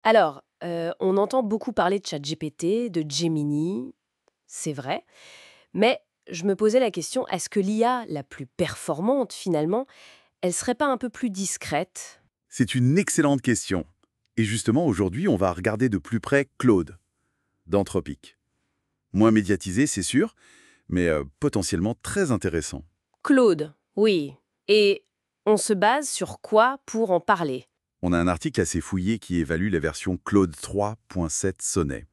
Alors, on entend beaucoup parler de ChatGPT, de Gemini, c'est vrai, mais je me posais la question, est-ce que l'IA la plus performante, finalement, elle serait pas un peu plus discrète? C'est une excellente question. Et justement, aujourd'hui, on va regarder de plus près Claude, d'Anthropic. Moins médiatisé, c'est sûr, mais potentiellement très intéressant. Claude, oui. Et on se base sur quoi pour en parler? On a un article assez fouillé qui évalue la version Claude 3.7 Sonnet.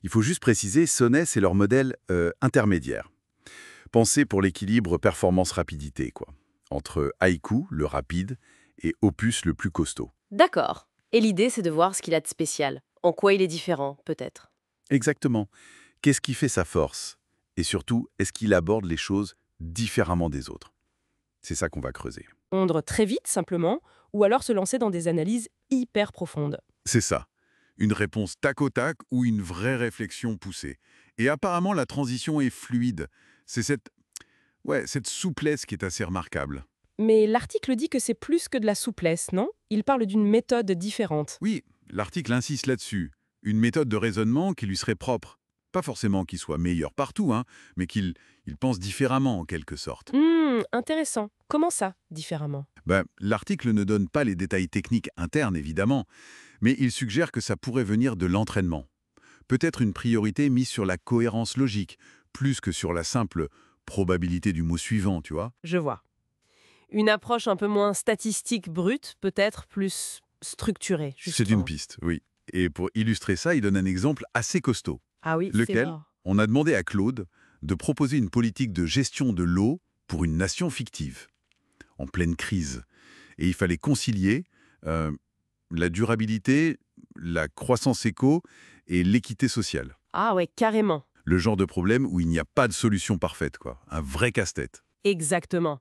Il faut juste préciser, Sonnet, c'est leur modèle intermédiaire. Pensé pour l'équilibre performance-rapidité, quoi. Entre Haïku, le rapide, et Opus, le plus costaud. D'accord. Et l'idée, c'est de voir ce qu'il a de spécial. En quoi il est différent, peut-être. Exactement. Qu'est-ce qui fait sa force? Et surtout, est-ce qu'il aborde les choses différemment des autres? C'est ça qu'on va creuser. Répondre très vite, simplement, ou alors se lancer dans des analyses hyper profondes. C'est ça. Une réponse tac au tac ou une vraie réflexion poussée. Et apparemment, la transition est fluide. C'est cette souplesse qui est assez remarquable. Mais l'article dit que c'est plus que de la souplesse, non? Il parle d'une méthode différente. Oui, l'article insiste là-dessus. Une méthode de raisonnement qui lui serait propre. Pas forcément qu'il soit meilleur partout, hein, mais qu'il pense différemment en quelque sorte. Intéressant. Comment ça, différemment? L'article ne donne pas les détails techniques internes, évidemment, mais il suggère que ça pourrait venir de l'entraînement. Peut-être une priorité mise sur la cohérence logique, plus que sur la simple probabilité du mot suivant, tu vois. Je vois. Une approche un peu moins statistique brute, peut-être plus structurée, C'est une justement. piste, oui. Et pour illustrer ça, il donne un exemple assez costaud. Ah oui, c'est Lequel? fort. On a demandé à Claude de proposer une politique de gestion de l'eau pour une nation fictive, en pleine crise. Et il fallait concilier euh, la durabilité, la croissance éco et l'équité sociale. Ah ouais, carrément. Le genre de problème où il n'y a pas de solution parfaite, quoi. Un vrai casse-tête. Exactement.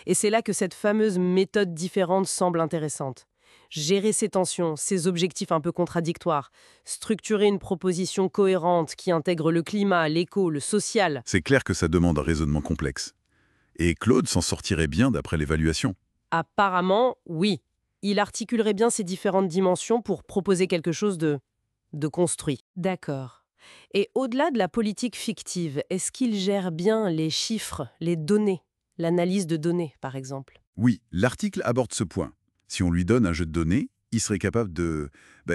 Et c'est là que cette fameuse méthode différente semble intéressante. Gérer ces tensions, ces objectifs un peu contradictoires, structurer une proposition cohérente qui intègre le climat, l'éco, le social. C'est clair que ça demande un raisonnement complexe. Et Claude s'en sortirait bien d'après l'évaluation. Apparemment, oui. Il articulerait bien ces différentes dimensions pour proposer quelque chose de construit. D'accord. Et au-delà de la politique fictive, est-ce qu'il gère bien les chiffres, les données, l'analyse de données, par exemple? Oui, l'article aborde ce point. Si on lui donne un jeu de données, il serait capable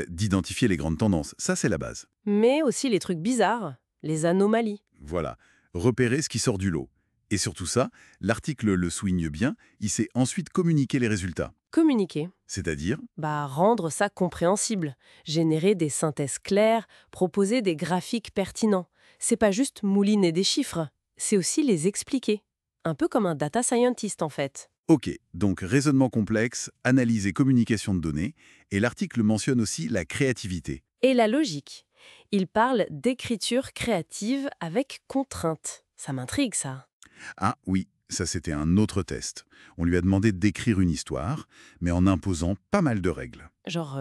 d'identifier les grandes tendances. Ça, c'est la base. Mais aussi les trucs bizarres, les anomalies. Voilà. Repérer ce qui sort du lot. Et surtout ça, l'article le souligne bien, il sait ensuite communiquer les résultats. Communiquer. C'est-à-dire, Rendre ça compréhensible, générer des synthèses claires, proposer des graphiques pertinents. C'est pas juste mouliner des chiffres, c'est aussi les expliquer. Un peu comme un data scientist en fait. ok, donc raisonnement complexe, analyse et communication de données, et l'article mentionne aussi la créativité. Et la logique. Il parle d'écriture créative avec contrainte. Ça m'intrigue ça. Ah oui, ça c'était un autre test. On lui a demandé d'écrire une histoire, mais en imposant pas mal de règles. Genre,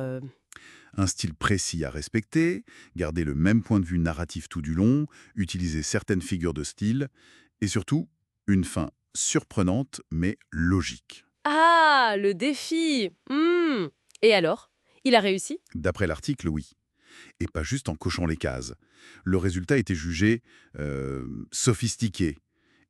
Un style précis à respecter, garder le même point de vue narratif tout du long, utiliser certaines figures de style, et surtout, une fin surprenante mais logique. ah, le défi. Et alors? Il a réussi? D'après l'article, oui. Et pas juste en cochant les cases. Le résultat était jugé sophistiqué,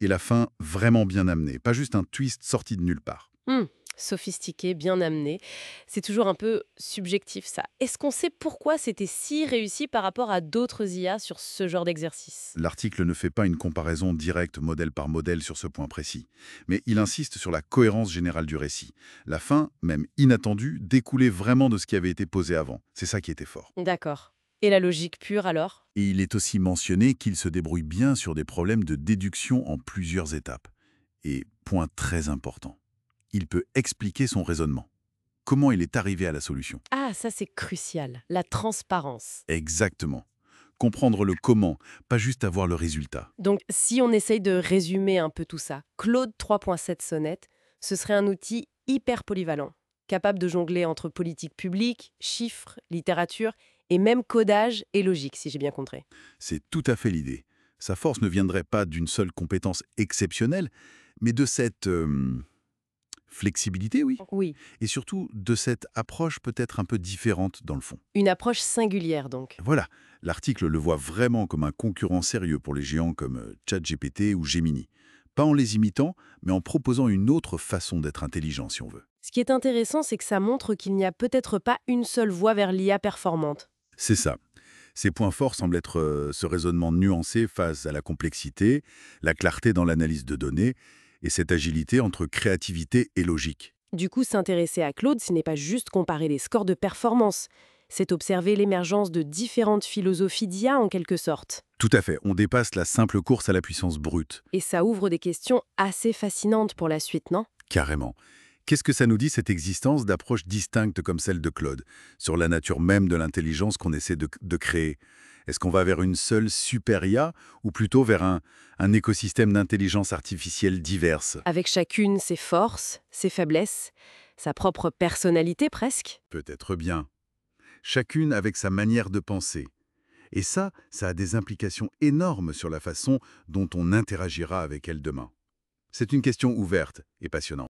et la fin vraiment bien amenée, pas juste un twist sorti de nulle part. Hmm, Sophistiqué, bien amené. C'est toujours un peu subjectif ça. Est-ce qu'on sait pourquoi c'était si réussi par rapport à d'autres IA sur ce genre d'exercice? L'article ne fait pas une comparaison directe modèle par modèle sur ce point précis, mais il insiste sur la cohérence générale du récit. La fin, même inattendue, découlait vraiment de ce qui avait été posé avant. C'est ça qui était fort. D'accord. Et la logique pure alors? Et il est aussi mentionné qu'il se débrouille bien sur des problèmes de déduction en plusieurs étapes. Et point très important, il peut expliquer son raisonnement. Comment il est arrivé à la solution. Ah, ça c'est crucial. La transparence. Exactement. Comprendre le comment, pas juste avoir le résultat. Donc, si on essaye de résumer un peu tout ça, Claude 3.7 Sonnet, ce serait un outil hyper polyvalent, capable de jongler entre politique publique, chiffres, littérature et même codage et logique, si j'ai bien compris. C'est tout à fait l'idée. Sa force ne viendrait pas d'une seule compétence exceptionnelle, mais de cette Flexibilité, oui. Oui. Et surtout de cette approche peut-être un peu différente dans le fond. Une approche singulière, donc. Voilà, l'article le voit vraiment comme un concurrent sérieux pour les géants comme ChatGPT ou Gemini. Pas en les imitant, mais en proposant une autre façon d'être intelligent, si on veut. Ce qui est intéressant, c'est que ça montre qu'il n'y a peut-être pas une seule voie vers l'IA performante. C'est ça. Ces points forts semblent être ce raisonnement nuancé face à la complexité, la clarté dans l'analyse de données et cette agilité entre créativité et logique. Du coup, s'intéresser à Claude, ce n'est pas juste comparer les scores de performance, c'est observer l'émergence de différentes philosophies d'IA en quelque sorte. Tout à fait, on dépasse la simple course à la puissance brute. Et ça ouvre des questions assez fascinantes pour la suite, non? Carrément. Qu'est-ce que ça nous dit, cette existence d'approches distinctes comme celle de Claude, sur la nature même de l'intelligence qu'on essaie de créer? Est-ce qu'on va vers une seule super IA ou plutôt vers un écosystème d'intelligence artificielle diverse? Avec chacune ses forces, ses faiblesses, sa propre personnalité presque. Peut-être bien. Chacune avec sa manière de penser. Et ça a des implications énormes sur la façon dont on interagira avec elle demain. C'est une question ouverte et passionnante.